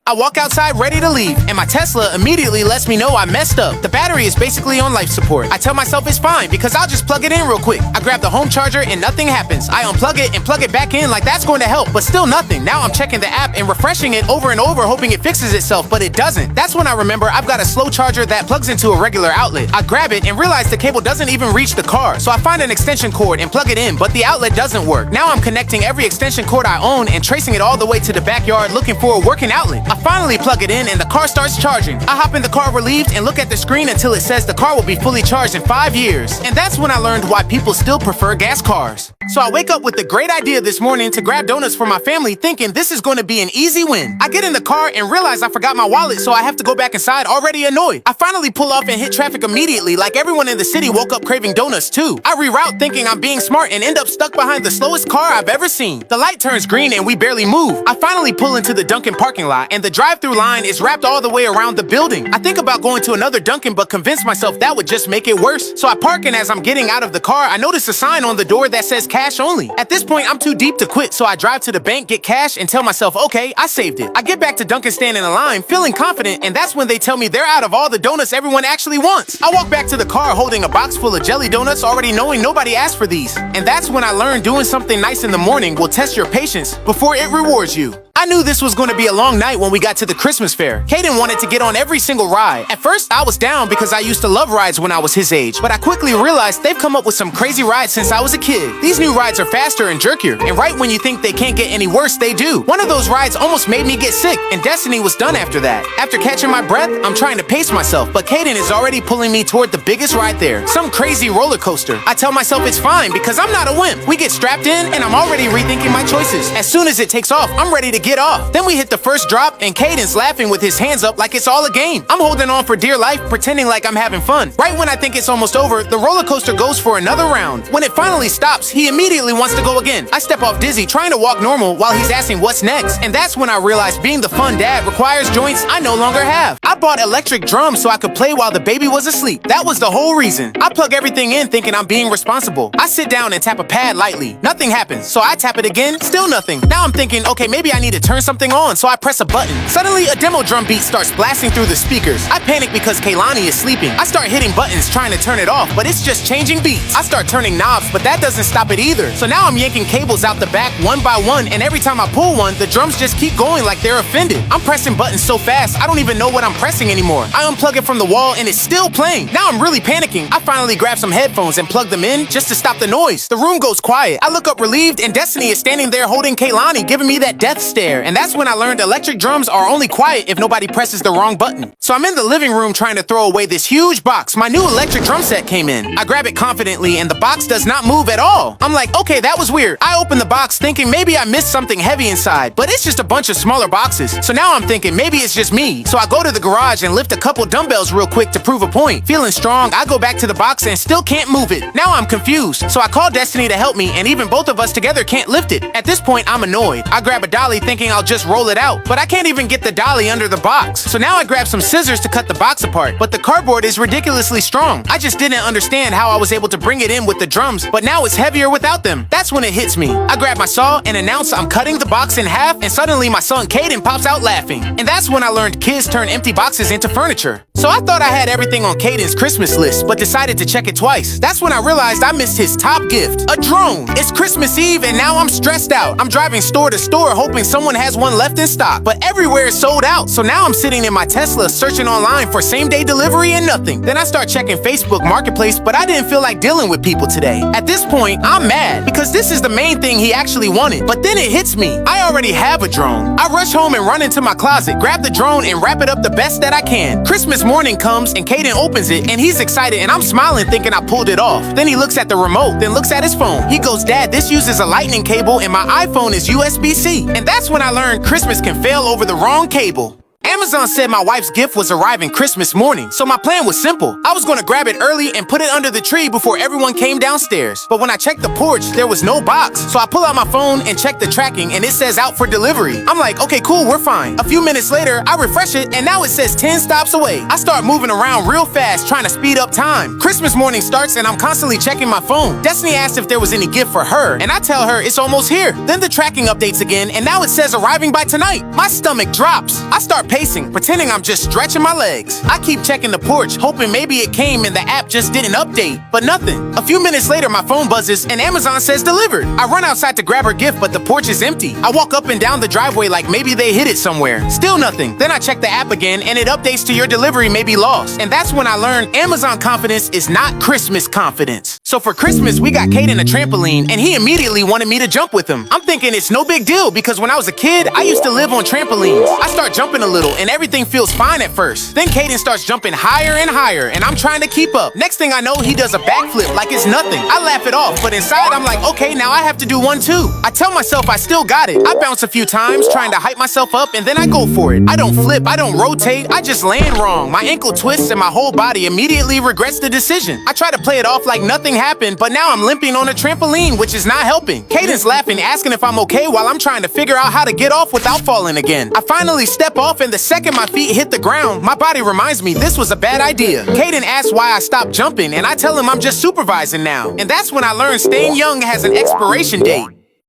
I walk outside ready to leave, and my Tesla immediately lets me know I messed up. The battery is basically on life support. I tell myself it's fine because I'll just plug it in real quick. I grab the home charger and nothing happens. I unplug it and plug it back in like that's going to help, but still nothing. Now I'm checking the app and refreshing it over and over, hoping it fixes itself, but it doesn't. That's when I remember I've got a slow charger that plugs into a regular outlet. I grab it and realize the cable doesn't even reach the car, so I find an extension cord and plug it in, but the outlet doesn't work. Now I'm connecting every extension cord I own and tracing it all the way to the backyard looking for a working outlet. I finally plug it in and the car starts charging. I hop in the car relieved and look at the screen until it says the car will be fully charged in 5 years. And that's when I learned why people still prefer gas cars. So I wake up with the great idea this morning to grab donuts for my family, thinking this is going to be an easy win. I get in the car and realize I forgot my wallet, so I have to go back inside already annoyed. I finally pull off and hit traffic immediately, like everyone in the city woke up craving donuts too. I reroute thinking I'm being smart and end up stuck behind the slowest car I've ever seen. The light turns green and we barely move. I finally pull into the Dunkin' parking lot and the drive-through line is wrapped all the way around the building. I think about going to another Dunkin' but convince myself that would just make it worse. So I park, and as I'm getting out of the car, I notice a sign on the door that says cash only. At this point, I'm too deep to quit, so I drive to the bank, get cash, and tell myself, okay, I saved it. I get back to Dunkin' standing in line, feeling confident, and that's when they tell me they're out of all the donuts everyone actually wants. I walk back to the car holding a box full of jelly donuts, already knowing nobody asked for these. And that's when I learned doing something nice in the morning will test your patience before it rewards you. I knew this was going to be a long night when we got to the Christmas fair. Caden wanted to get on every single ride. At first, I was down because I used to love rides when I was his age, but I quickly realized they've come up with some crazy rides since I was a kid. These new rides are faster and jerkier, and right when you think they can't get any worse, they do. One of those rides almost made me get sick, and Destiny was done after that. After catching my breath, I'm trying to pace myself, but Caden is already pulling me toward the biggest ride there, some crazy roller coaster. I tell myself it's fine because I'm not a wimp. We get strapped in, and I'm already rethinking my choices. As soon as it takes off, I'm ready to get off. Then we hit the first drop, and Caden's laughing with his hands up like it's all a game. I'm holding on for dear life, pretending like I'm having fun. Right when I think it's almost over, the roller coaster goes for another round. When it finally stops, he immediately wants to go again. I step off dizzy, trying to walk normal while he's asking what's next. And that's when I realized being the fun dad requires joints I no longer have. I bought electric drums so I could play while the baby was asleep. That was the whole reason. I plug everything in thinking I'm being responsible. I sit down and tap a pad lightly. Nothing happens, so I tap it again, still nothing. Now I'm thinking, okay, maybe I need to turn something on, so I press a button. Suddenly, a demo drum beat starts blasting through the speakers. I panic because Kaylani is sleeping. I start hitting buttons trying to turn it off, but it's just changing beats. I start turning knobs, but that doesn't stop it either. So now I'm yanking cables out the back one by one, and every time I pull one, the drums just keep going like they're offended. I'm pressing buttons so fast, I don't even know what I'm pressing anymore. I unplug it from the wall, and it's still playing. Now I'm really panicking. I finally grab some headphones and plug them in just to stop the noise. The room goes quiet. I look up relieved, and Destiny is standing there holding Kaylani, giving me that death stare. And that's when I learned electric drums are only quiet if nobody presses the wrong button. So I'm in the living room trying to throw away this huge box. My new electric drum set came in. I grab it confidently, and the box does not move at all. I'm like, okay, that was weird. I open the box thinking maybe I missed something heavy inside, but it's just a bunch of smaller boxes. So now I'm thinking maybe it's just me. So I go to the garage and lift a couple dumbbells real quick to prove a point. Feeling strong, I go back to the box and still can't move it. Now I'm confused, so I call Destiny to help me, and even both of us together can't lift it. At this point, I'm annoyed. I grab a dolly thinking I'll just roll it out, but I can't even get the dolly under the box. So now I grab some scissors to cut the box apart, but the cardboard is ridiculously strong. I just didn't understand how I was able to bring it in with the drums, but now it's heavier without them. That's when it hits me. I grab my saw and announce I'm cutting the box in half, and suddenly my son Caden pops out laughing. And that's when I learned kids turn empty boxes into furniture. So I thought I had everything on Caden's Christmas list, but decided to check it twice. That's when I realized I missed his top gift, a drone. It's Christmas Eve, and now I'm stressed out. I'm driving store to store hoping someone has one left in stock, but everywhere is sold out. So now I'm sitting in my Tesla searching online for same-day delivery and nothing. Then I start checking Facebook Marketplace, but I didn't feel like dealing with people today. At this point, I'm mad because this is the main thing he actually wanted. But then it hits me. I already have a drone. I rush home and run into my closet, grab the drone, and wrap it up the best that I can. Christmas morning comes, and Caden opens it, and he's excited, and I'm smiling thinking I pulled it off. Then he looks at the remote, then looks at his phone. He goes, "Dad, this uses a lightning cable, and my iPhone is USB-C." And that's when I learned Christmas can fail over the wrong cable. Amazon said my wife's gift was arriving Christmas morning, so my plan was simple. I was gonna grab it early and put it under the tree before everyone came downstairs. But when I checked the porch, there was no box. So I pull out my phone and check the tracking, and it says out for delivery. I'm like, okay, cool, we're fine. A few minutes later, I refresh it, and now it says 10 stops away. I start moving around real fast, trying to speed up time. Christmas morning starts, and I'm constantly checking my phone. Destiny asked if there was any gift for her, and I tell her it's almost here. Then the tracking updates again, and now it says arriving by tonight. My stomach drops. I start pacing, pretending I'm just stretching my legs. I keep checking the porch, hoping maybe it came and the app just didn't update, but nothing. A few minutes later, my phone buzzes, and Amazon says delivered. I run outside to grab her gift, but the porch is empty. I walk up and down the driveway like maybe they hid it somewhere. Still nothing. Then I check the app again, and it updates to your delivery may be lost. And that's when I learned Amazon confidence is not Christmas confidence. So for Christmas, we got Caden a trampoline, and he immediately wanted me to jump with him. I'm thinking it's no big deal because when I was a kid, I used to live on trampolines. I start jumping a little, and everything feels fine at first. Then Caden starts jumping higher and higher, and I'm trying to keep up. Next thing I know, he does a backflip like it's nothing. I laugh it off, but inside I'm like, okay, now I have to do one too. I tell myself I still got it. I bounce a few times, trying to hype myself up, and then I go for it. I don't flip, I don't rotate, I just land wrong. My ankle twists and my whole body immediately regrets the decision. I try to play it off like nothing happened, but now I'm limping on a trampoline, which is not helping. Caden's laughing, asking if I'm okay while I'm trying to figure out how to get off without falling again. I finally step off, and the second my feet hit the ground, my body reminds me this was a bad idea. Caden asks why I stopped jumping, and I tell him I'm just supervising now. And that's when I learned staying young has an expiration date.